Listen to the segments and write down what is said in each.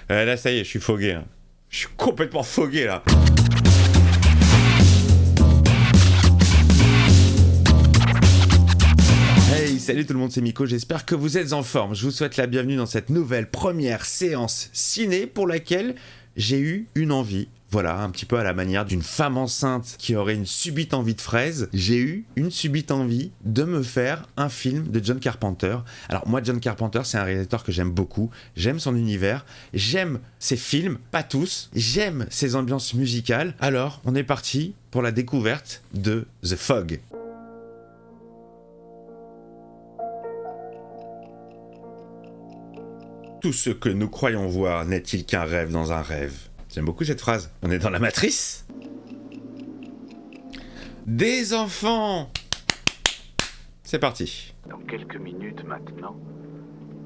Là, ça y est, je suis fogué. Hein. Je suis complètement fogué, là. Hey, salut tout le monde, c'est Miko, j'espère que vous êtes en forme. Je vous souhaite la bienvenue dans cette nouvelle première séance ciné pour laquelle j'ai eu une envie. Voilà, un petit peu à la manière d'une femme enceinte qui aurait une subite envie de fraise. J'ai eu une subite envie de me faire un film de John Carpenter. Alors moi, John Carpenter, c'est un réalisateur que j'aime beaucoup. J'aime son univers, j'aime ses films, pas tous. J'aime ses ambiances musicales. Alors, on est parti pour la découverte de The Fog. Tout ce que nous croyons voir n'est-il qu'un rêve dans un rêve? J'aime beaucoup cette phrase. On est dans la matrice. Des enfants. C'est parti. Dans quelques minutes maintenant,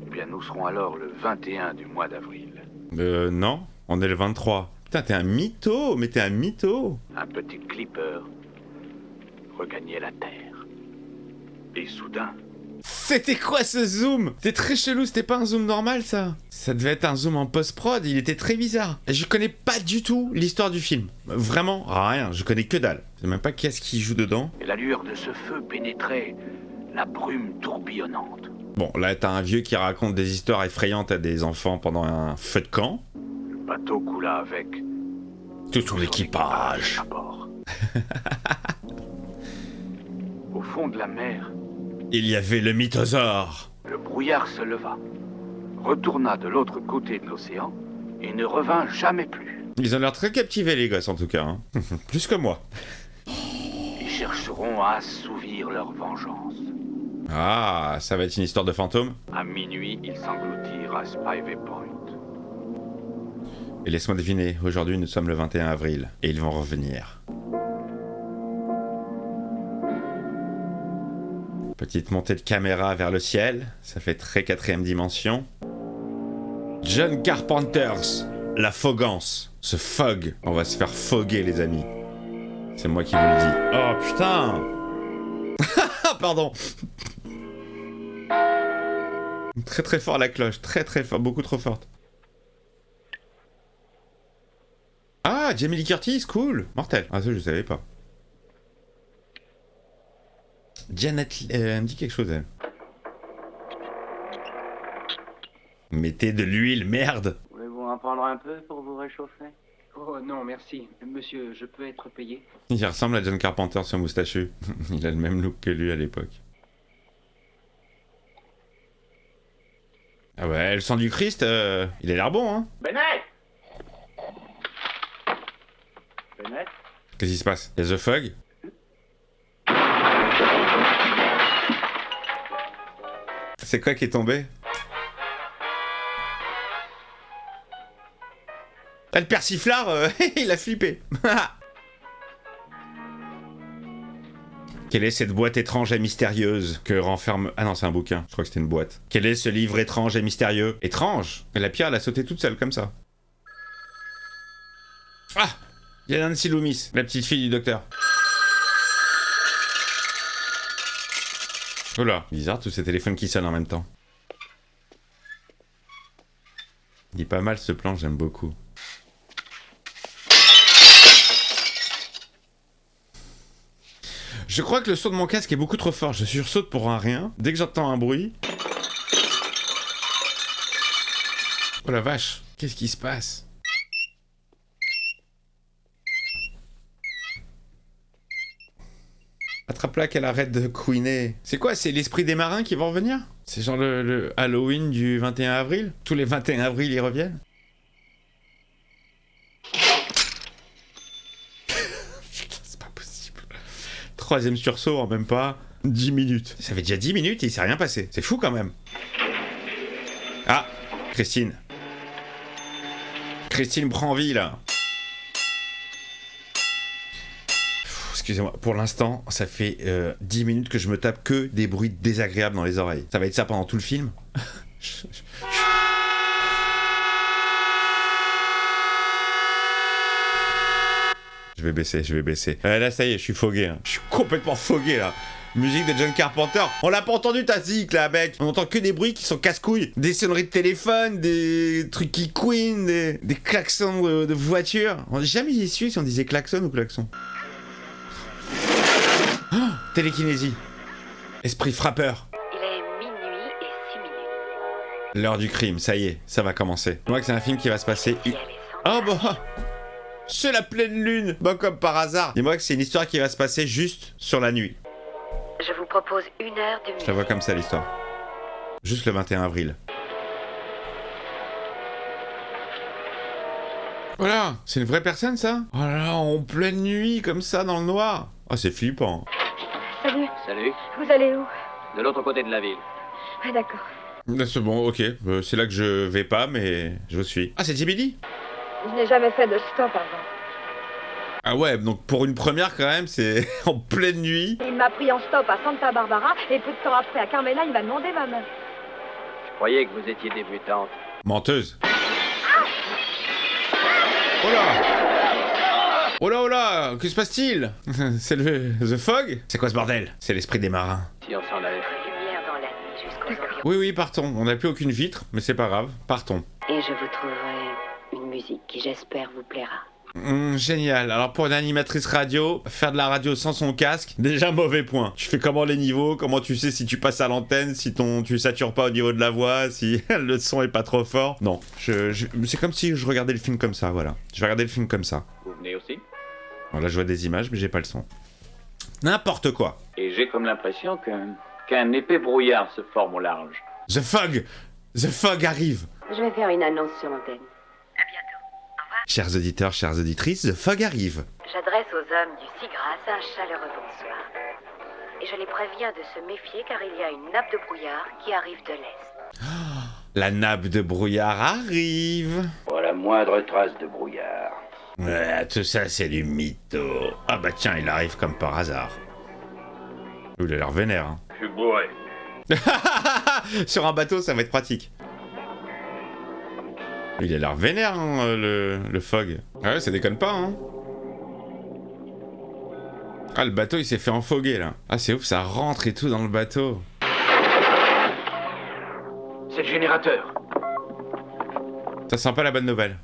eh bien nous serons alors le 21 du mois d'avril. Non, on est le 23. Putain, t'es un mytho, mais t'es un mytho. Un petit clipper regagnait la Terre. Et soudain... C'était quoi ce zoom? C'était très chelou, c'était pas un zoom normal ça. Ça devait être un zoom en post-prod, il était très bizarre. Et je connais pas du tout l'histoire du film. Vraiment, rien, je connais que dalle. Je sais même pas qu'est-ce qui joue dedans. Et la lueur de ce feu pénétrait la brume tourbillonnante. Bon, là t'as un vieux qui raconte des histoires effrayantes à des enfants pendant un feu de camp. Le bateau coula avec... Tout son équipage. À bord. Au fond de la mer... Il y avait le mythosaure. Le brouillard se leva, retourna de l'autre côté de l'océan et ne revint jamais plus. Ils ont l'air très captivés les gosses en tout cas. Hein. Plus que moi. Ils chercheront à assouvir leur vengeance. Ah, ça va être une histoire de fantôme. À minuit, ils s'engloutirent à Spivey Point. Et laisse-moi deviner, aujourd'hui nous sommes le 21 avril et ils vont revenir. Petite montée de caméra vers le ciel, ça fait très 4ème dimension. John Carpenter's La Fogance, ce fog, on va se faire foguer les amis. C'est moi qui vous le dis. Oh putain. Pardon. Très très fort la cloche, très très fort, beaucoup trop forte. Ah, Jamie Lee Curtis, cool, mortel. Ah ça je savais pas. Janet, elle me dit quelque chose, elle. Mettez de l'huile, merde. Voulez-vous en prendre un peu pour vous réchauffer? Oh non, merci. Monsieur, je peux être payé? Il ressemble à John Carpenter, ce moustachu. Il a le même look que lui à l'époque. Ah ouais, le sang du Christ, il a l'air bon, hein. Bennett! Bennett? Qu'est-ce qui se passe? Il y a The Fog? C'est quoi qui est tombé? Ah, le persiflard, il a flippé. Quelle est cette boîte étrange et mystérieuse que renferme... Ah non, c'est un bouquin. Je crois que c'était une boîte. Quel est ce livre étrange et mystérieux? Étrange? Et la pierre, elle a sauté toute seule, comme ça. Ah! Il y a Nancy Loomis, la petite fille du docteur. Oh là, bizarre tous ces téléphones qui sonnent en même temps. Il est pas mal ce plan, j'aime beaucoup. Je crois que le son de mon casque est beaucoup trop fort, je sursaute pour un rien. Dès que j'entends un bruit... Oh la vache, qu'est-ce qui se passe? Attrape-la qu'elle arrête de couiner. C'est quoi, c'est l'esprit des marins qui vont revenir? C'est genre le Halloween du 21 avril? Tous les 21 avril ils reviennent? Putain, c'est pas possible. 3ème sursaut en même pas 10 minutes. Ça fait déjà 10 minutes et il s'est rien passé. C'est fou quand même. Ah, Christine. Christine Branville là. Excusez-moi, pour l'instant, ça fait 10 minutes que je me tape que des bruits désagréables dans les oreilles. Ça va être ça pendant tout le film? Je vais baisser. Là, ça y est, je suis fogué. Hein. Je suis complètement fogué, là. Musique de John Carpenter. On l'a pas entendu ta zik là, mec. On entend que des bruits qui sont casse-couilles. Des sonneries de téléphone, des trucs qui couinent, des klaxons de voiture. On n'est jamais su si on disait klaxon ou klaxon. Oh, télékinésie. Esprit frappeur. Il est minuit et 6 minutes. L'heure du crime, ça y est, ça va commencer. Moi que c'est un film qui va se passer... Si elle est sans Oh bah c'est la pleine lune. Bah comme par hasard. Dis-moi que c'est une histoire qui va se passer juste sur la nuit. Je vous propose 1 heure de Je musique. la vois comme ça l'histoire. Juste le 21 avril. Voilà, c'est une vraie personne ça? Oh là là, en pleine nuit comme ça dans le noir. Ah c'est flippant. Salut, Salut. vous allez où? De l'autre côté de la ville. Ah d'accord. C'est bon, ok. C'est là que je vais pas, mais je vous suis. Ah c'est Tibili? Je n'ai jamais fait de stop avant. Ah ouais, donc pour une première quand même, c'est en pleine nuit. Il m'a pris en stop à Santa Barbara et peu de temps après à Carmena, il m'a demandé ma main. Je croyais que vous étiez débutante. Menteuse. Oh là! Oh là, oh là! Que se passe-t-il? C'est le The Fog? C'est quoi ce bordel? C'est l'esprit des marins. Si on s'en allait. Lumière dans la nuit jusqu'aux environs. Oui, oui, partons. On n'a plus aucune vitre, mais c'est pas grave. Partons. Et je vous trouverai une musique qui j'espère vous plaira. Génial. Alors pour une animatrice radio, faire de la radio sans son casque, déjà mauvais point. Tu fais comment les niveaux? Comment tu sais si tu passes à l'antenne, si tu satures pas au niveau de la voix, si le son est pas trop fort? Non. C'est comme si je regardais le film comme ça, voilà. Je vais regarder le film comme ça. Vous venez aussi? Bon, là je vois des images, mais j'ai pas le son. N'importe quoi. Et j'ai comme l'impression qu'un épais brouillard se forme au large. The Fog! The Fog arrive! Je vais faire une annonce sur l'antenne. À bientôt. Chers auditeurs, chères auditrices, The Fog arrive. J'adresse aux hommes du Sigras un chaleureux bonsoir. Et je les préviens de se méfier car il y a une nappe de brouillard qui arrive de l'est. La nappe de brouillard arrive. Pas la moindre trace de brouillard. Ouais, tout ça c'est du mytho. Ah bah tiens, il arrive comme par hasard. Il a l'air vénère. Hein. Je suis bourré. Sur un bateau, ça va être pratique. Il a l'air vénère, hein, le Fog. Ouais, ça déconne pas, hein. Ah, le bateau, il s'est fait enfoguer, là. Ah, c'est ouf, ça rentre et tout dans le bateau. C'est le générateur. Ça sent pas la bonne nouvelle.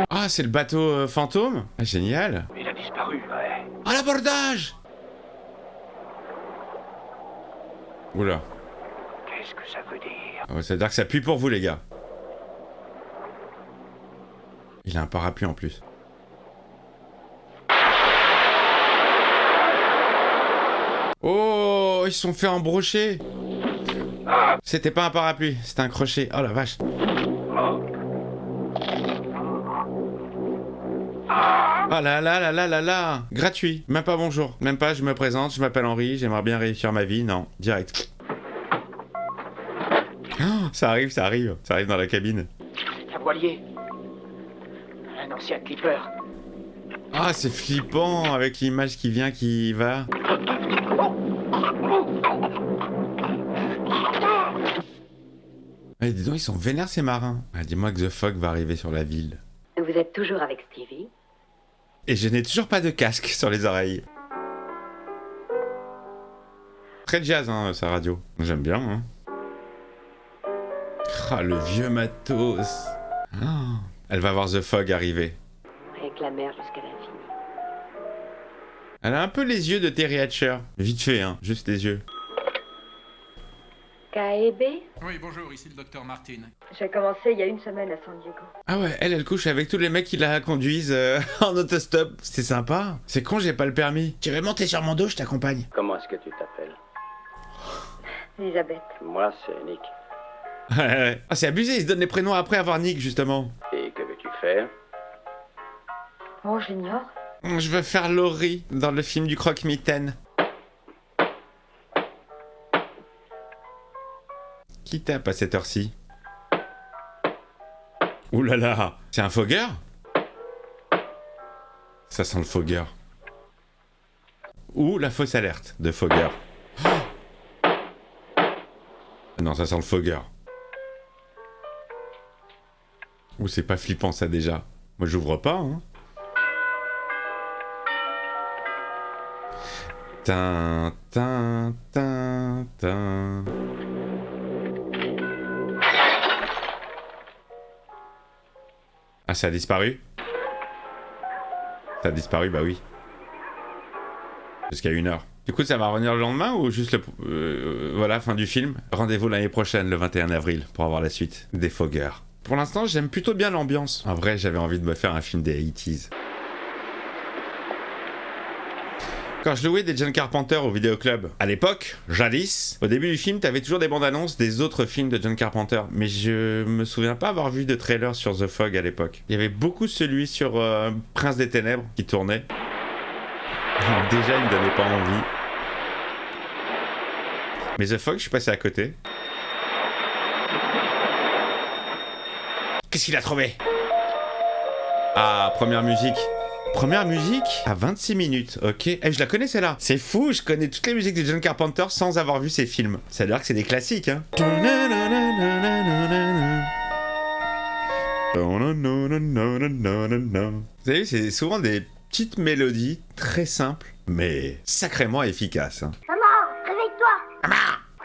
Ah, c'est le bateau fantôme? Ah, génial. Il a disparu, ouais. Ah, l'abordage! Oula. Qu'est-ce que ça veut dire? Oh, ça veut dire que ça pue pour vous, les gars. Il a un parapluie en plus. Oh, ils se sont fait embrocher. C'était pas un parapluie, c'était un crochet. Oh la vache. Ah là là là là là là. Gratuit, même pas bonjour. Même pas je me présente, je m'appelle Henri, j'aimerais bien réussir ma vie. Non, direct. Oh, ça arrive dans la cabine. Un voilier. Un ancien clipper. Ah, c'est flippant avec l'image qui vient, qui va. Eh, dis donc, ils sont vénères ces marins. Ah, dis-moi que The Fog va arriver sur la ville. Vous êtes toujours avec Stevie? Et je n'ai toujours pas de casque sur les oreilles. Très jazz, hein, sa radio. J'aime bien, hein. Ah, le vieux matos. Ah, elle va voir The Fog arriver. Avec la mer jusqu'à l'infini. Elle a un peu les yeux de Terry Hatcher. Vite fait, hein, juste les yeux. KEB? Oui, bonjour, ici le docteur Martin. J'ai commencé il y a 1 semaine à San Diego. Ah ouais, elle couche avec tous les mecs qui la conduisent en autostop. C'est sympa. C'est con, j'ai pas le permis. Tu veux monter sur mon dos, je t'accompagne. Comment est-ce que tu t'appelles? Elisabeth. Moi, c'est Nick. Ah, c'est abusé, ils se donnent les prénoms après avoir Nick, justement. Et que veux-tu faire? Oh, je l'ignore. Je veux faire Laurie dans le film du croque-mitaine. Qui tape à cette heure-ci? Ouh là là, c'est un fogueur? Ça sent le fogueur. Ou la fausse alerte de fogueur. Oh, non, ça sent le fogueur. Ou c'est pas flippant ça déjà? Moi j'ouvre pas, hein. Tin, tin, tin, tin. Ah, ça a disparu? Ça a disparu, bah oui. Jusqu'à 1h. Du coup, ça va revenir le lendemain ou juste le... voilà, fin du film. Rendez-vous l'année prochaine, le 21 avril, pour avoir la suite des Foggers. Pour l'instant, j'aime plutôt bien l'ambiance. En vrai, j'avais envie de me faire un film des 80s. Quand je louais des John Carpenter au vidéoclub, à l'époque, jadis, au début du film, t'avais toujours des bandes annonces des autres films de John Carpenter, mais je me souviens pas avoir vu de trailer sur The Fog à l'époque. Il y avait beaucoup celui sur Prince des Ténèbres qui tournait. Alors, déjà, il me donnait pas envie. Mais The Fog, je suis passé à côté. Qu'est-ce qu'il a trouvé? Ah, première musique. Première musique à 26 minutes, ok. Eh, je la connais celle-là. C'est fou, je connais toutes les musiques de John Carpenter sans avoir vu ses films. Ça veut dire que c'est des classiques, hein. Vous avez vu, c'est souvent des petites mélodies très simples, mais sacrément efficaces. Hein. Maman, réveille-toi. Maman.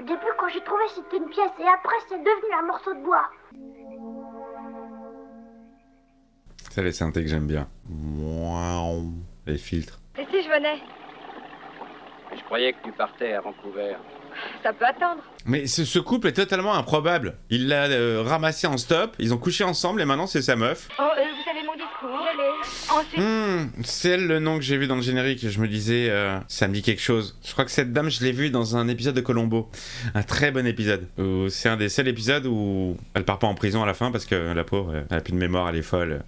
Au début, quand j'ai trouvé, c'était une pièce, et après, c'est devenu un morceau de bois. C'est les synthés que j'aime bien. Les filtres. Et si je venais? Je croyais que tu partais à Vancouver. Ça peut attendre. Mais ce couple est totalement improbable. Il l'a ramassé en stop, ils ont couché ensemble et maintenant c'est sa meuf. Oh, vous avez mon discours. Je l'ai. Ensuite. C'est elle le nom que j'ai vu dans le générique. Je me disais, ça me dit quelque chose. Je crois que cette dame, je l'ai vue dans un épisode de Columbo. Un très bon épisode. C'est un des seuls épisodes où elle part pas en prison à la fin parce que la pauvre, elle a plus de mémoire, elle est folle.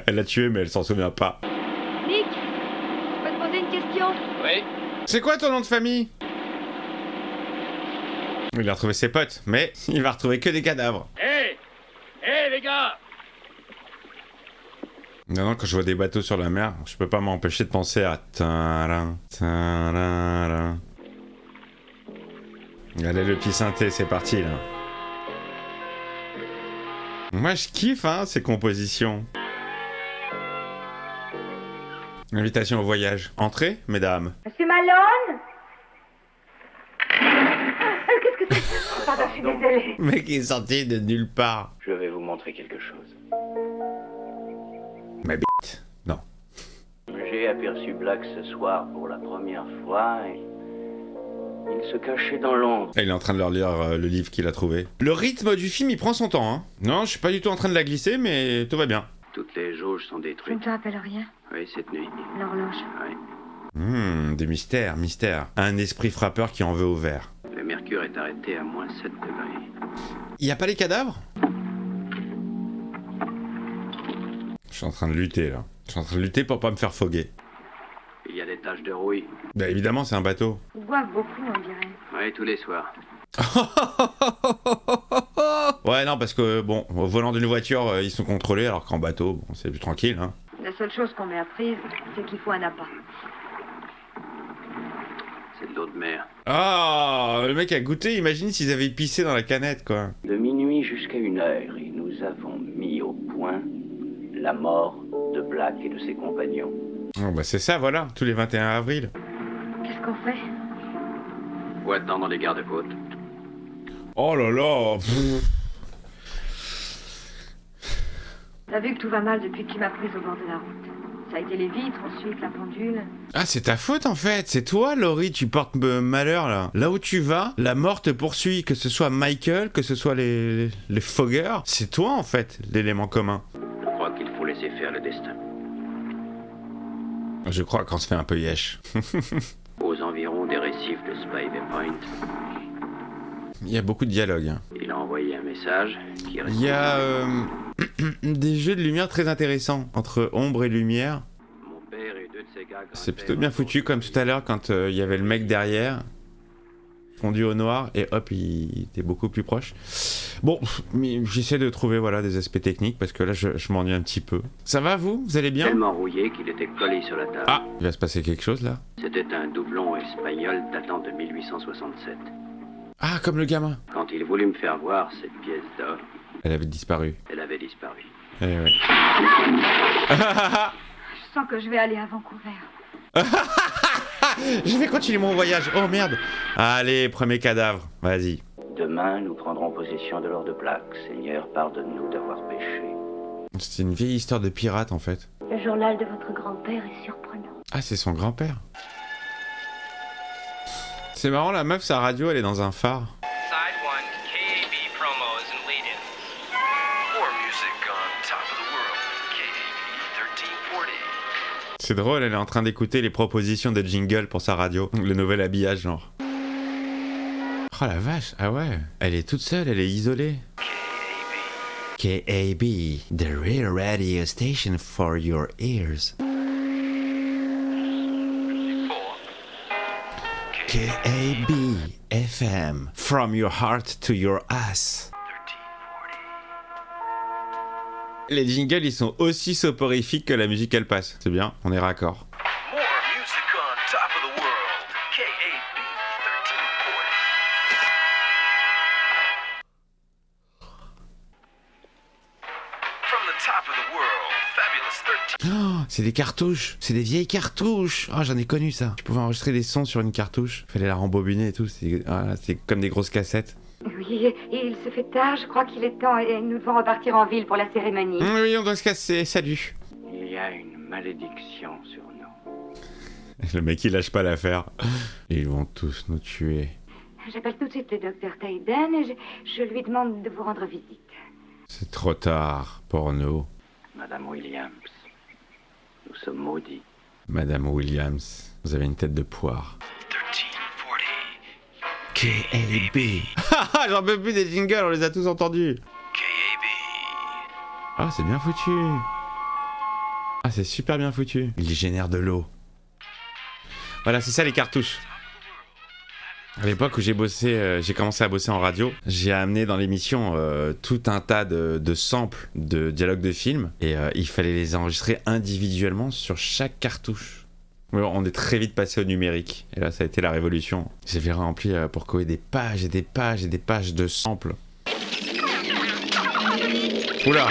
Elle l'a tué mais elle s'en souvient pas. Nick, je peux te poser une question? Oui. C'est quoi ton nom de famille? Il a retrouvé ses potes, mais il va retrouver que des cadavres. Hé les gars. Non, quand je vois des bateaux sur la mer, je peux pas m'empêcher de penser à... Tadam, tadam. Allez, le petit synthé, c'est parti, là. Moi, je kiffe, hein, ces compositions. Invitation au voyage. Entrez, mesdames. Monsieur Malone? Qu'est-ce que c'est? Pardon, je suis désolée. Le mec est sorti de nulle part. Je vais vous montrer quelque chose. Ma bite. Non. J'ai aperçu Black ce soir pour la première fois et il se cachait dans l'ombre. Il est en train de leur lire le livre qu'il a trouvé. Le rythme du film, il prend son temps, hein. Non, je suis pas du tout en train de la glisser, mais tout va bien. Toutes les jauges sont Tu ne détruites. te rappelles rien? Oui, cette nuit. L'horloge. Oui. Des mystères. Un esprit frappeur qui en veut au vert. Le mercure est arrêté à moins 7 degrés. Y a pas les cadavres? Je suis en train de lutter, là. Je suis en train de lutter pour pas me faire foguer. Il y a des taches de rouille. Bah évidemment, c'est un bateau. Ils boivent beaucoup, on dirait. Oui, tous les soirs. Ouais, non, parce que, bon, au volant d'une voiture, ils sont contrôlés, alors qu'en bateau, bon, c'est plus tranquille, hein. La seule chose qu'on m'ait apprise, c'est qu'il faut un appât. C'est de l'eau de mer. Ah, le mec a goûté, imagine s'ils avaient pissé dans la canette, quoi. De minuit jusqu'à 1h, et nous avons mis au point la mort de Black et de ses compagnons. Oh, bah c'est ça, voilà, tous les 21 avril. Qu'est-ce qu'on fait? Faut attendre les gardes-côtes. Oh là là. T'as vu que tout va mal depuis que tu m'as prise au bord de la route. Ça a été les vitres, ensuite la pendule. Ah, c'est ta faute en fait, c'est toi Laurie, tu portes malheur là. Là où tu vas, la mort te poursuit, que ce soit Michael, que ce soit les Foggers, c'est toi en fait, l'élément commun. Je crois qu'il faut laisser faire le destin. Je crois qu'on se fait un peu yesh. Aux environs des récifs de Spivey Point, Il y a beaucoup de dialogue. Hein. il a envoyé un message qui Il y a des jeux de lumière très intéressants, entre ombre et lumière. Mon père et deux de ses gars C'est plutôt bien foutu, comme tout à l'heure quand il y avait le mec derrière, fondu au noir, et hop, il était beaucoup plus proche. Bon, mais j'essaie de trouver voilà, des aspects techniques, parce que là, je m'ennuie un petit peu. Ça va, vous? Vous allez bien? tellement rouillé qu'il était collé sur la table. Ah, il va se passer quelque chose, là. C'était un doublon espagnol datant de 1867. Ah, comme le gamin. Quand il voulut me faire voir cette pièce d'or, Elle avait disparu. elle avait disparu. Eh ouais. Je sens que je vais aller à Vancouver. Je vais continuer mon voyage. Oh merde. Allez, premier cadavre. Vas-y. Demain, nous prendrons possession de l'or de Black. Seigneur, pardonne-nous d'avoir péché. C'est une vieille histoire de pirate en fait. Le journal de votre grand-père est surprenant. Ah, c'est son grand-père. C'est marrant, la meuf, sa radio, elle est dans un phare. Side 1, KAB promos and lead-ins. More music on top of the world. KAB 1340. C'est drôle, elle est en train d'écouter les propositions de jingle pour sa radio. Le nouvel habillage, genre. Oh la vache, ah ouais. Elle est toute seule, elle est isolée. KAB, the real radio station for your ears. KAB FM, from your heart to your ass. Les jingles, ils sont aussi soporifiques que la musique, elle passe. C'est bien, on est raccord. More music on top of the world. KAB 1340. From the top of the world, Fabulous 13. Oh, c'est des cartouches, c'est des vieilles cartouches. Oh, j'en ai connu ça. Tu pouvais enregistrer des sons sur une cartouche. Fallait la rembobiner et tout. C'est comme des grosses cassettes. Oui, il se fait tard, je crois qu'il est temps et nous devons repartir en ville pour la cérémonie. Oui, on doit se casser. Salut. Il y a une malédiction sur nous. Le mec, il lâche pas l'affaire. Ils vont tous nous tuer. J'appelle tout de suite le docteur Tayden et je lui demande de vous rendre visite. C'est trop tard pour nous. Madame Williams, nous sommes maudits. Madame Williams, vous avez une tête de poire. 1340. KAB. J'en peux plus des jingles, on les a tous entendus. KAB. Ah, c'est bien foutu. Ah, c'est super bien foutu. Il génère de l'eau. Voilà, c'est ça les cartouches. À l'époque où j'ai commencé à bosser en radio, j'ai amené dans l'émission tout un tas de samples de dialogues de films et il fallait les enregistrer individuellement sur chaque cartouche. On est très vite passé au numérique et là ça a été la révolution. J'ai rempli pour Koé des pages et des pages et des pages de samples. Oula.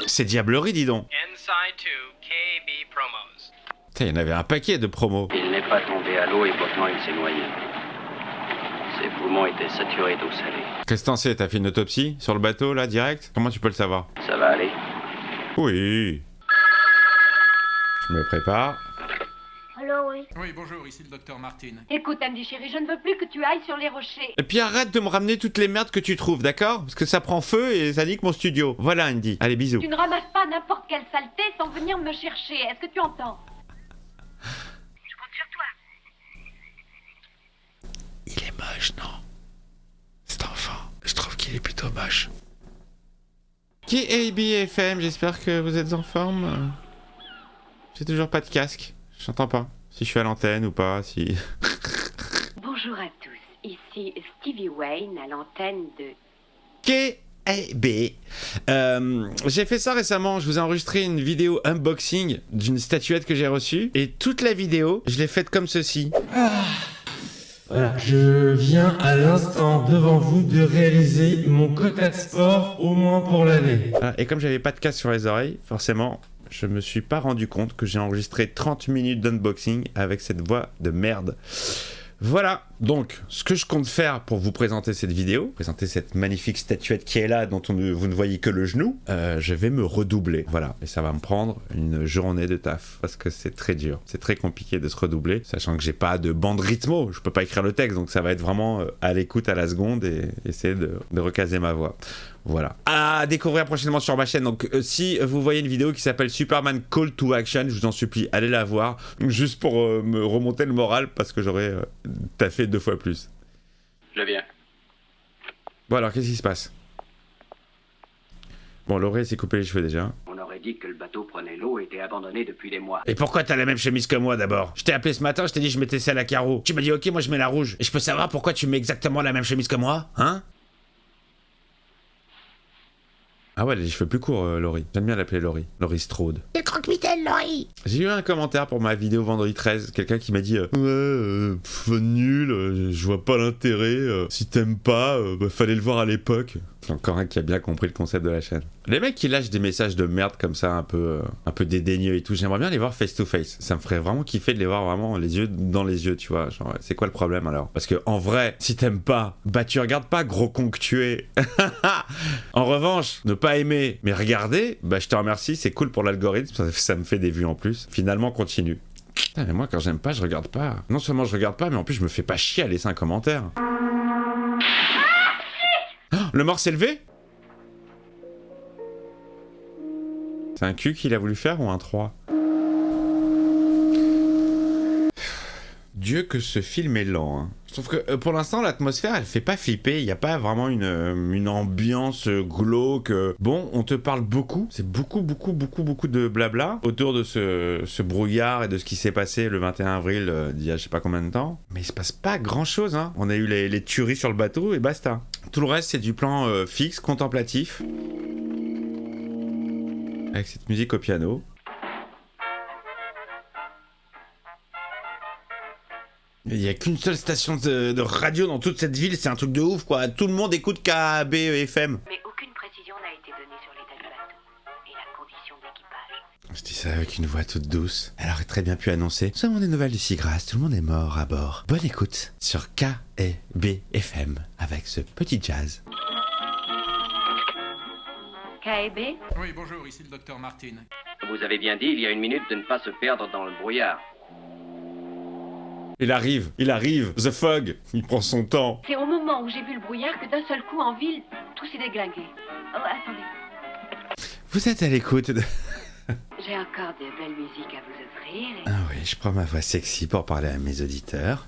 C'est diablerie, dis donc. Inside 2, KAB promos. Putain, il y en avait un paquet de promos. Il n'est pas tombé à l'eau et pourtant il s'est noyé. Ses poumons étaient saturés d'eau salée. Qu'est-ce que t'en sais? T'as fait une autopsie sur le bateau là direct? Comment tu peux le savoir? Ça va aller? Oui. Je me prépare. Allô, oui. Oui, bonjour, ici le docteur Martin. Écoute, Andy chérie, je ne veux plus que tu ailles sur les rochers. Et puis arrête de me ramener toutes les merdes que tu trouves, d'accord? Parce que ça prend feu et ça nique mon studio. Voilà Andy. Allez, bisous. Tu ne ramasses pas n'importe quelle saleté sans venir me chercher. Est-ce que tu entends? Je compte sur toi. Il est moche, non? Cet enfant, je trouve qu'il est plutôt moche. KAB FM, j'espère que vous êtes en forme. J'ai toujours pas de casque. J'entends pas si je suis à l'antenne ou pas, si... Bonjour à tous, ici Stevie Wayne à l'antenne de... KAB. J'ai fait ça récemment, je vous ai enregistré une vidéo unboxing d'une statuette que j'ai reçue et toute la vidéo, je l'ai faite comme ceci. Voilà, je viens à l'instant devant vous de réaliser mon quota de sport au moins pour l'année. Et comme j'avais pas de casque sur les oreilles, forcément, je me suis pas rendu compte que j'ai enregistré 30 minutes d'unboxing avec cette voix de merde. Voilà, donc ce que je compte faire pour vous présenter cette vidéo, présenter cette magnifique statuette qui est là, dont vous ne voyez que le genou, je vais me redoubler, voilà, et ça va me prendre une journée de taf, parce que c'est très dur, c'est très compliqué de se redoubler, sachant que j'ai pas de bande rythmo, je peux pas écrire le texte, donc ça va être vraiment à l'écoute à la seconde et essayer de recaser ma voix. Voilà. À découvrir prochainement sur ma chaîne. Donc, si vous voyez une vidéo qui s'appelle Superman Call to Action, je vous en supplie, allez la voir. Juste pour me remonter le moral parce que j'aurais taffé 2 fois plus. Je viens. Bon, alors, qu'est-ce qui se passe? Bon, Laurie s'est coupé les cheveux déjà. On aurait dit que le bateau prenait l'eau et était abandonné depuis des mois. Et pourquoi t'as la même chemise que moi d'abord? Je t'ai appelé ce matin, je t'ai dit je mettais celle à carreaux. Tu m'as dit ok, moi je mets la rouge. Et je peux savoir pourquoi tu mets exactement la même chemise que moi? Hein? Ah ouais, elle a les cheveux plus courts, Laurie. J'aime bien l'appeler Laurie. Laurie Strode. croque-mitaine, Laurie. J'ai eu un commentaire pour ma vidéo vendredi 13, quelqu'un qui m'a dit nul, je vois pas l'intérêt, si t'aimes pas, fallait le voir à l'époque. Encore un qui a bien compris le concept de la chaîne. Les mecs qui lâchent des messages de merde comme ça, un peu dédaigneux et tout, j'aimerais bien les voir face to face. Ça me ferait vraiment kiffer de les voir vraiment les yeux dans les yeux, tu vois. Genre, c'est quoi le problème alors? Parce que en vrai, si t'aimes pas, bah tu regardes pas, gros con que tu es. En revanche, ne pas aimer, mais regarder, bah je te remercie, c'est cool pour l'algorithme, ça me fait des vues en plus. Finalement, continue. Putain, mais moi quand j'aime pas, je regarde pas. Non seulement je regarde pas, mais en plus je me fais pas chier à laisser un commentaire. Le mort s'est levé? C'est un cul qu'il a voulu faire ou un 3? Dieu que ce film est lent. Hein. Je trouve que pour l'instant l'atmosphère elle fait pas flipper, il n'y a pas vraiment une ambiance glauque. Bon, on te parle beaucoup, c'est beaucoup de blabla autour de ce brouillard et de ce qui s'est passé le 21 avril d'il y a je sais pas combien de temps. Mais il se passe pas grand chose, hein. On a eu les tueries sur le bateau et basta. Tout le reste c'est du plan fixe, contemplatif. Avec cette musique au piano. Il n'y a qu'une seule station de radio dans toute cette ville, c'est un truc de ouf quoi. Tout le monde écoute KAB FM. Mais aucune précision n'a été donnée sur l'état du bateau et la condition d'équipage. Je dis ça avec une voix toute douce. Elle aurait très bien pu annoncer: nous avons des nouvelles du Seagrass, tout le monde est mort à bord. Bonne écoute sur KAB FM avec ce petit jazz. KAB? Oui, bonjour, ici le docteur Martin. Vous avez bien dit il y a une minute de ne pas se perdre dans le brouillard. Il arrive, The Fog, il prend son temps. C'est au moment où j'ai vu le brouillard que d'un seul coup, en ville, tout s'est déglingué. Oh, attendez. Vous êtes à l'écoute de... J'ai encore de belles musiques à vous offrir. Ah oui, je prends ma voix sexy pour parler à mes auditeurs.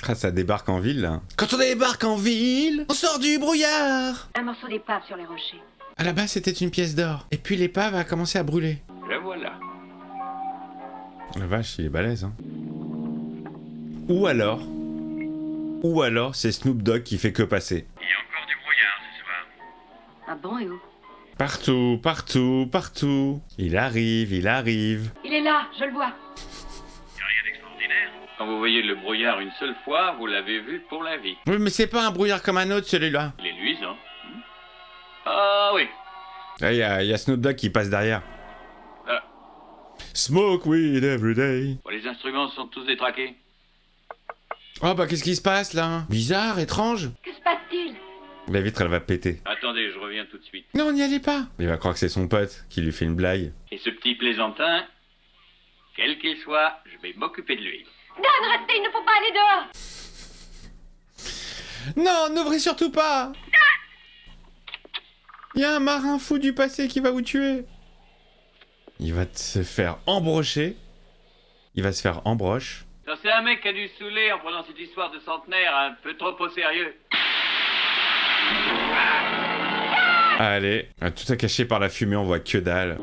Ah, ça débarque en ville, là. Quand on débarque en ville, on sort du brouillard. Un morceau d'épave sur les rochers. À la base, c'était une pièce d'or. Et puis l'épave a commencé à brûler. Le voilà. La vache, il est balèze, hein. Ou alors, c'est Snoop Dogg qui fait que passer. Il y a encore du brouillard ce soir. Ah bon, et où? Partout. Il arrive. Il est là, je le vois. Il n'y a rien d'extraordinaire. Quand vous voyez le brouillard une seule fois, vous l'avez vu pour la vie. Oui, mais c'est pas un brouillard comme un autre, celui-là. Il est luisant. Ah oui. Là, il y a Snoop Dogg qui passe derrière. Smoke weed every day. Bon, les instruments sont tous détraqués. Oh bah qu'est-ce qui se passe là? Bizarre, étrange. Que se passe-t-il? La vitre elle va péter. Attendez, je reviens tout de suite. Non, n'y allez pas. Il va croire que c'est son pote qui lui fait une blague. Et ce petit plaisantin, quel qu'il soit, je vais m'occuper de lui. Dan, restez, il ne faut pas aller dehors. Non, n'ouvrez surtout pas. Il y a un marin fou du passé qui va vous tuer. Il va se faire embrocher. Il va se faire embroche. Ça, c'est un mec qui a dû se saouler en prenant cette histoire de centenaire un peu trop au sérieux. Allez, tout est caché par la fumée, on voit que dalle.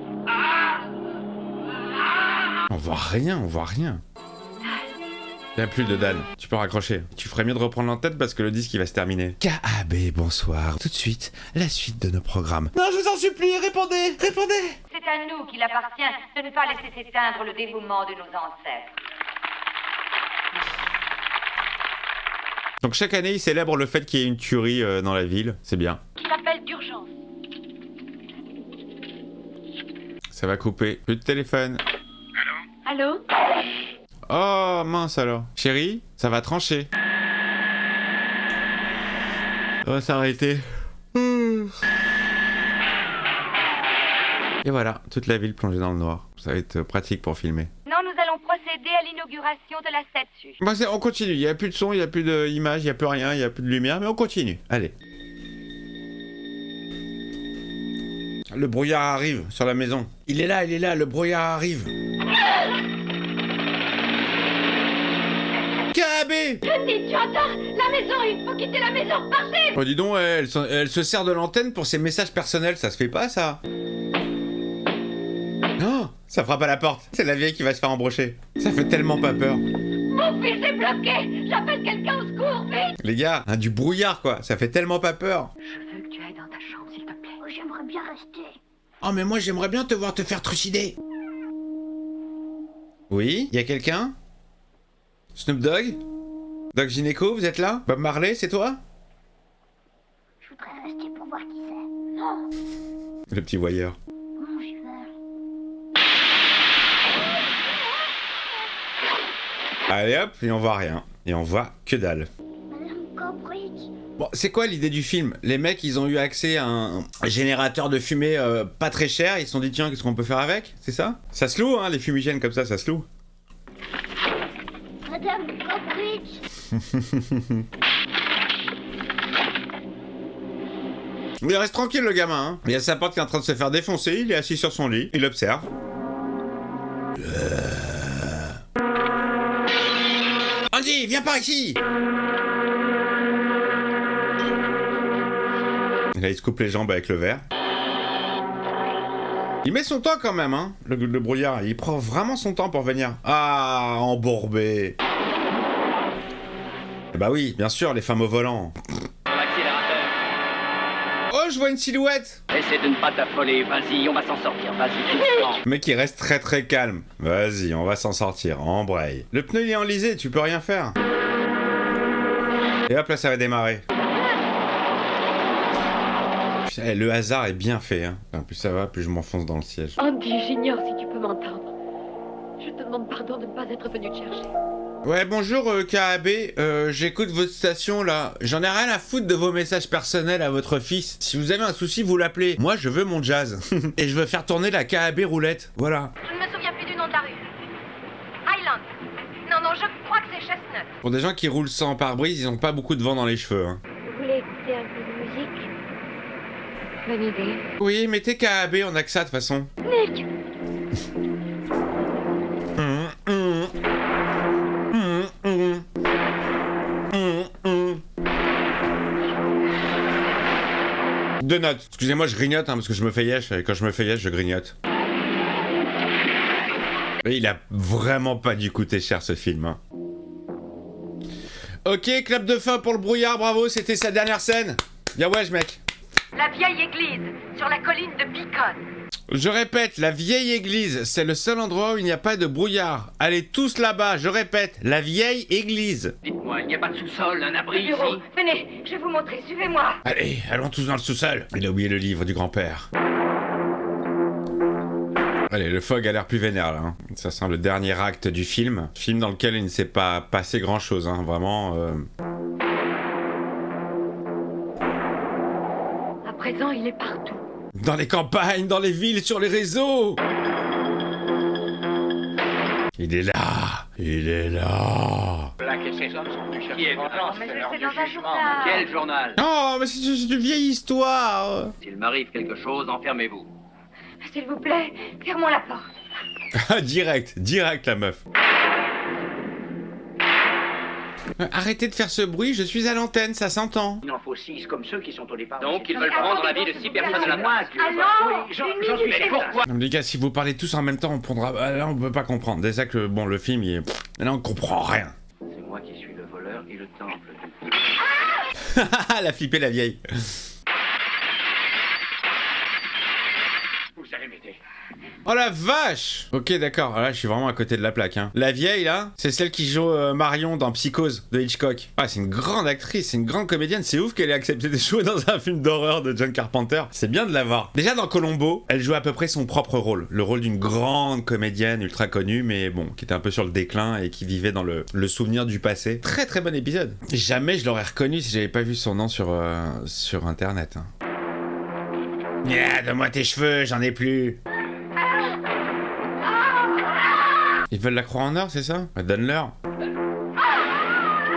On voit rien. Il n'y a plus de dalle, tu peux raccrocher. Tu ferais mieux de reprendre l'entête parce que le disque il va se terminer. KAB, bonsoir. Tout de suite, la suite de nos programmes. Non, je vous en supplie, répondez. C'est à nous qu'il appartient de ne pas laisser s'éteindre le dévouement de nos ancêtres. Donc chaque année, ils célèbrent le fait qu'il y ait une tuerie dans la ville. C'est bien. Qui s'appelle d'urgence. Ça va couper. Plus de téléphone. Allô? Oh mince alors. Chérie, ça va trancher. Ça va s'arrêter. Et voilà, toute la ville plongée dans le noir. Ça va être pratique pour filmer. Non, nous allons procéder à l'inauguration de la statue. Bah on continue, il n'y a plus de son, il n'y a plus d'image, il n'y a plus rien, il n'y a plus de lumière, mais on continue. Allez. Le brouillard arrive sur la maison. Il est là, le brouillard arrive. KAB! Je dis, tu entends? La maison, il faut quitter la maison, marchez! Oh dis donc, elle se sert de l'antenne pour ses messages personnels, ça se fait pas ça? Oh, ça frappe à la porte, c'est la vieille qui va se faire embrocher. Ça fait tellement pas peur. Mon fils est bloqué! J'appelle quelqu'un au secours, vite! Les gars, du brouillard quoi, ça fait tellement pas peur. Je veux que tu ailles dans ta chambre, s'il te plaît. Oui, j'aimerais bien rester. Oh, mais moi, j'aimerais bien te voir te faire trucider. Oui, y a quelqu'un? Snoop Dogg? Doc Gynéco, vous êtes là? Bob Marley, c'est toi? Je voudrais rester pour voir qui c'est. Non, Le petit voyeur. non, j'y vais. Allez hop, et on voit rien. Et on voit que dalle. Madame Cambridge. Bon, c'est quoi l'idée du film? Les mecs, ils ont eu accès à un générateur de fumée pas très cher, ils se sont dit tiens, qu'est-ce qu'on peut faire avec? C'est ça? Ça se loue, hein, les fumigènes comme ça se loue. Madame Cambridge. Il reste tranquille le gamin, hein. Il y a sa porte qui est en train de se faire défoncer, il est assis sur son lit, il observe. Andy, viens par ici! Et là, il se coupe les jambes avec le verre. Il met son temps quand même, hein, le brouillard. Il prend vraiment son temps pour venir. Ah, embourbé. Bah oui, bien sûr, les femmes au volant. L'accélérateur. Oh, je vois une silhouette. Essaie de ne pas t'affoler. Vas-y, on va s'en sortir. Vas-y, doucement. Le mec, il reste très très calme. Vas-y, on va s'en sortir. Embraye. Le pneu, il est enlisé, tu peux rien faire. Et hop, là, ça va démarrer. Putain, le hasard est bien fait, hein. Enfin, plus ça va, plus je m'enfonce dans le siège. Andy, j'ignore si tu peux m'entendre. Je te demande pardon de ne pas être venu te chercher. Ouais, bonjour KAB, j'écoute votre station là. J'en ai rien à foutre de vos messages personnels à votre fils. Si vous avez un souci, vous l'appelez. Moi, je veux mon jazz. Et je veux faire tourner la KAB roulette. Voilà. Je ne me souviens plus du nom de la rue. Highland. Non, je crois que c'est Chestnut. Pour des gens qui roulent sans pare-brise, ils ont pas beaucoup de vent dans les cheveux. Hein. Vous voulez écouter un peu de musique? Bonne idée. Oui, mettez KAB, on a que ça de toute façon. Nick! Deux notes. Excusez-moi, je grignote, hein, parce que je me fais yesh, et quand je me fais yesh, je grignote. Et il a vraiment pas dû coûter cher ce film. Hein. Ok, clap de fin pour le brouillard, bravo, c'était sa dernière scène. Bien ouais, mec. La vieille église, sur la colline de Beacon. Je répète, la vieille église, c'est le seul endroit où il n'y a pas de brouillard. Allez tous là-bas, je répète, la vieille église. Dites-moi, il n'y a pas de sous-sol, un abri ici? Bureau, venez, je vais vous montrer, suivez-moi. Allez, allons tous dans le sous-sol. Il a oublié le livre du grand-père. Allez, le Fog a l'air plus vénère là. Hein. Ça sent le dernier acte du film. Film dans lequel il ne s'est pas passé grand-chose, hein. Vraiment... À présent, il est partout. Dans les campagnes, dans les villes, sur les réseaux. Il est là. Il est là. Black et ses hommes sont venus chercher. Qui est mais je sais dans un journal. Quel journal? Oh, mais c'est une vieille histoire. S'il m'arrive quelque chose, enfermez-vous. S'il vous plaît, fermons la porte. Ah, direct la meuf. Arrêtez de faire ce bruit, je suis à l'antenne, ça s'entend. Il en faut 6 comme ceux qui sont au départ. Donc ils veulent prendre la vie de 6 personnes à la fois. Alors, J'en suis. Mais pourquoi? Non, les gars, si vous parlez tous en même temps, on prendra... Là, on peut pas comprendre. Déjà que, bon, le film, il est... Là, on comprend rien. C'est moi qui suis le voleur et le temple du... Elle a flippé, la vieille. Vous allez m'aider. Oh la vache! Ok, d'accord, là je suis vraiment à côté de la plaque. Hein. La vieille là, c'est celle qui joue Marion dans Psychose de Hitchcock. Ah, c'est une grande actrice, c'est une grande comédienne. C'est ouf qu'elle ait accepté de jouer dans un film d'horreur de John Carpenter. C'est bien de la voir. Déjà dans Columbo, elle joue à peu près son propre rôle. Le rôle d'une grande comédienne ultra connue, mais bon, qui était un peu sur le déclin et qui vivait dans le souvenir du passé. Très très bon épisode. Jamais je l'aurais reconnu si j'avais pas vu son nom sur internet. Hein. Yeah, donne-moi tes cheveux, j'en ai plus. Ils veulent la croix en or, c'est ça? Donne-leur.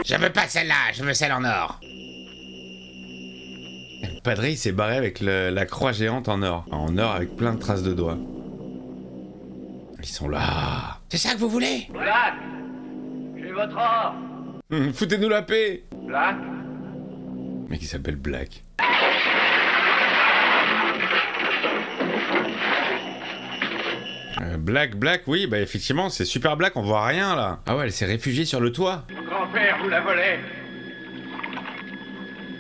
Je veux pas celle-là, je veux celle en or. Le padré, il s'est barré avec la croix géante en or. En or avec plein de traces de doigts. Ils sont là. C'est ça que vous voulez? Black! J'ai votre or! Foutez-nous la paix! Black? Le mec, il s'appelle Black. Black, oui, bah effectivement, c'est super Black, on voit rien là. Ah ouais, elle s'est réfugiée sur le toit. Mon grand-père vous la volait.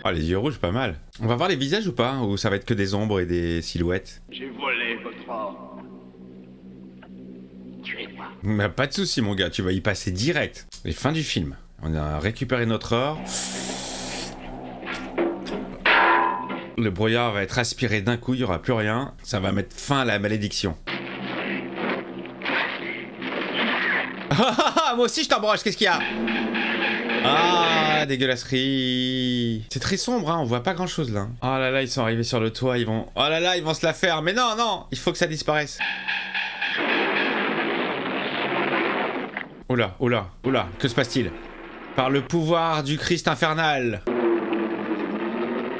Ah, les yeux rouges, pas mal. On va voir les visages ou pas? Ou ça va être que des ombres et des silhouettes? J'ai volé votre or. Tuez-moi. Bah, pas de soucis, mon gars, tu vas y passer direct. Les fins du film. On a récupéré notre or. Le brouillard va être aspiré d'un coup, il n'y aura plus rien. Ça va mettre fin à la malédiction. Moi aussi je t'embroche, qu'est-ce qu'il y a? Ah, dégueulasserie. C'est très sombre, hein, on voit pas grand chose là. Oh là là, ils sont arrivés sur le toit, ils vont... Oh là là, ils vont se la faire. Mais non, non, il faut que ça disparaisse. Oula, oula, oula, que se passe-t-il? Par le pouvoir du Christ infernal,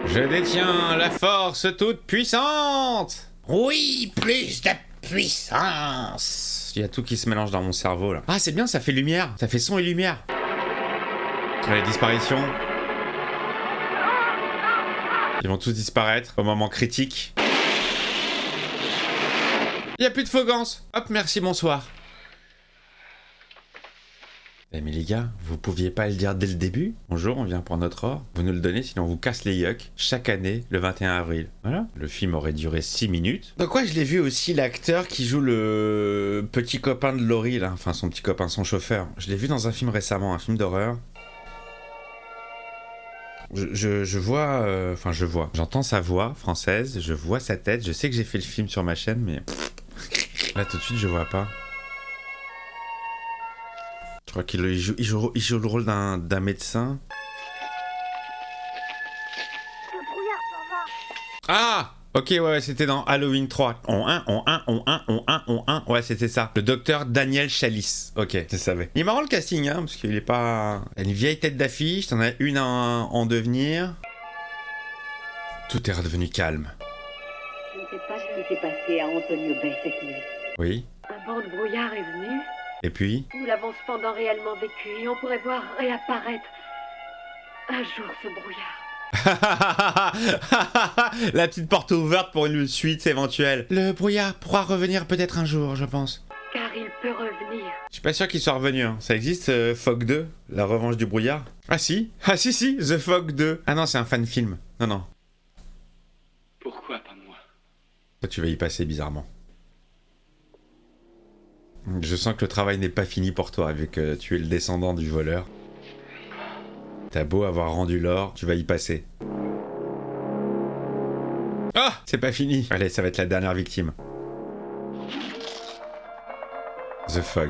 je détiens la force toute puissante. Oui, plus de puissance. Il y a tout qui se mélange dans mon cerveau là. Ah, c'est bien, ça fait lumière, ça fait son et lumière. Les disparitions. Ils vont tous disparaître au moment critique. Il n'y a plus de Fogance. Hop, merci, bonsoir. Eh mais les gars, vous pouviez pas le dire dès le début? Bonjour, on vient pour notre or. Vous nous le donnez, sinon on vous casse les yucks. Chaque année, le 21 avril. Voilà. Le film aurait duré 6 minutes. Donc ouais, je l'ai vu aussi, l'acteur qui joue le petit copain de Laurie, là. Enfin, son petit copain, son chauffeur. Je l'ai vu dans un film récemment, un film d'horreur. Je vois... Enfin, je vois. J'entends sa voix française, je vois sa tête. Je sais que j'ai fait le film sur ma chaîne, mais... Là, tout de suite, je vois pas. Je crois qu'il joue le rôle d'un médecin. Le brouillard s'en va. Ah! Ok, ouais, c'était dans Halloween 3. On 1. Ouais, c'était ça. Le docteur Daniel Chalice. Ok, je savais. Il est marrant le casting, hein, parce qu'il est pas... Il a une vieille tête d'affiche, t'en as une en devenir. Tout est redevenu calme. Je ne sais pas ce qui s'est passé à Antonio Bay cette nuit. Oui. Un banc de brouillard est venu. Et puis? Nous l'avons cependant réellement vécu et on pourrait voir réapparaître un jour ce brouillard. La petite porte ouverte pour une suite éventuelle. Le brouillard pourra revenir peut-être un jour, je pense. Car il peut revenir. Je suis pas sûr qu'il soit revenu. Hein. Ça existe, Fog 2, la revanche du brouillard? Ah si, The Fog 2. Ah non, c'est un fan film. Non. Pourquoi pas moi? Toi, tu vas y passer bizarrement. Je sens que le travail n'est pas fini pour toi, vu que tu es le descendant du voleur. T'as beau avoir rendu l'or, tu vas y passer. Ah, c'est pas fini. Allez, ça va être la dernière victime. The Fog.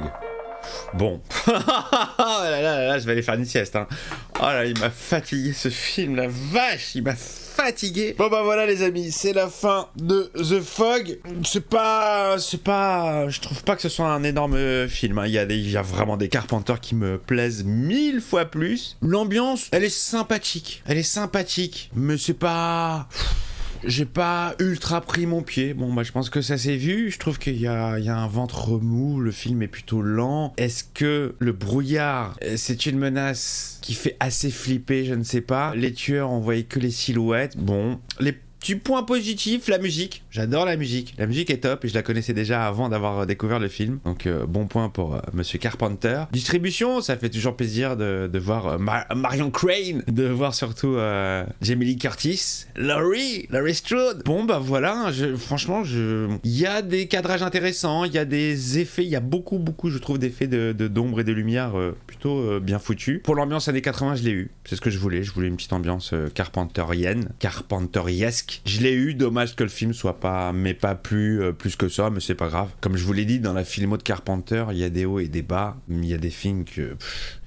Bon. là, je vais aller faire une sieste. Hein. Oh là, il m'a fatigué ce film, la vache, il m'a fatigué. Bon bah voilà les amis, c'est la fin de The Fog. C'est pas, je trouve pas que ce soit un énorme film. Hein. Il y a vraiment des Carpenters qui me plaisent 1000 fois plus. L'ambiance, elle est sympathique, mais c'est pas... J'ai pas ultra pris mon pied. Bon, bah, je pense que ça s'est vu. Je trouve qu'il y a un ventre mou. Le film est plutôt lent. Est-ce que le brouillard, c'est une menace qui fait assez flipper? Je ne sais pas. Les tueurs, on voyait que les silhouettes. Bon, les petits points positifs, la musique. J'adore la musique. La musique est top et je la connaissais déjà avant d'avoir découvert le film. Donc, bon point pour Monsieur Carpenter. Distribution, ça fait toujours plaisir de voir Marion Crane, de voir surtout Jamie Lee Curtis, Laurie Strode. Bon, bah voilà, franchement, il y a des cadrages intéressants, il y a des effets, il y a beaucoup, je trouve, d'effets d'ombre et de lumière plutôt bien foutus. Pour l'ambiance années 80, je l'ai eu. C'est ce que je voulais une petite ambiance carpenteriesque. Je l'ai eu, dommage que le film soit pas plus que ça, mais c'est pas grave. Comme je vous l'ai dit, dans la filmo de Carpenter, il y a des hauts et des bas. Il y a des films que...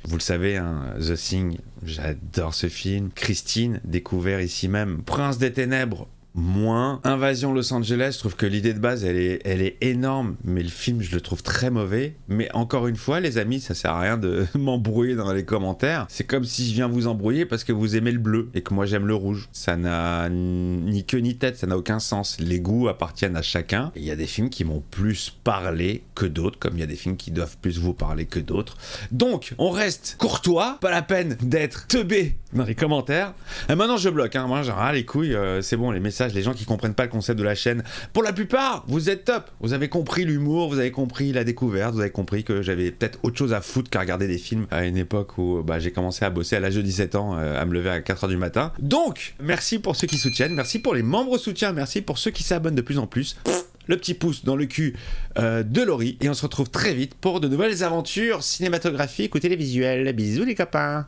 vous le savez, hein, The Thing, j'adore ce film. Christine, découvert ici même. Prince des Ténèbres, moins. Invasion Los Angeles, je trouve que l'idée de base, elle est énorme, mais le film, je le trouve très mauvais. Mais encore une fois, les amis, ça sert à rien de m'embrouiller dans les commentaires. C'est comme si je viens vous embrouiller parce que vous aimez le bleu et que moi j'aime le rouge. Ça n'a ni queue ni tête, ça n'a aucun sens. Les goûts appartiennent à chacun. Il y a des films qui m'ont plus parlé que d'autres, comme il y a des films qui doivent plus vous parler que d'autres. Donc, on reste courtois, pas la peine d'être teubé dans les commentaires. Et maintenant, je bloque, hein. Moi, genre, les couilles, c'est bon, les messages messages, les gens qui comprennent pas le concept de la chaîne. Pour la plupart, vous êtes top. Vous avez compris l'humour, vous avez compris la découverte, vous avez compris que j'avais peut-être autre chose à foutre qu'à regarder des films à une époque où j'ai commencé à bosser à l'âge de 17 ans, à me lever à 4h du matin. Donc, merci pour ceux qui soutiennent, merci pour les membres soutiens, merci pour ceux qui s'abonnent de plus en plus. Le petit pouce dans le cul de Laurie. Et on se retrouve très vite pour de nouvelles aventures cinématographiques ou télévisuelles. Bisous les copains.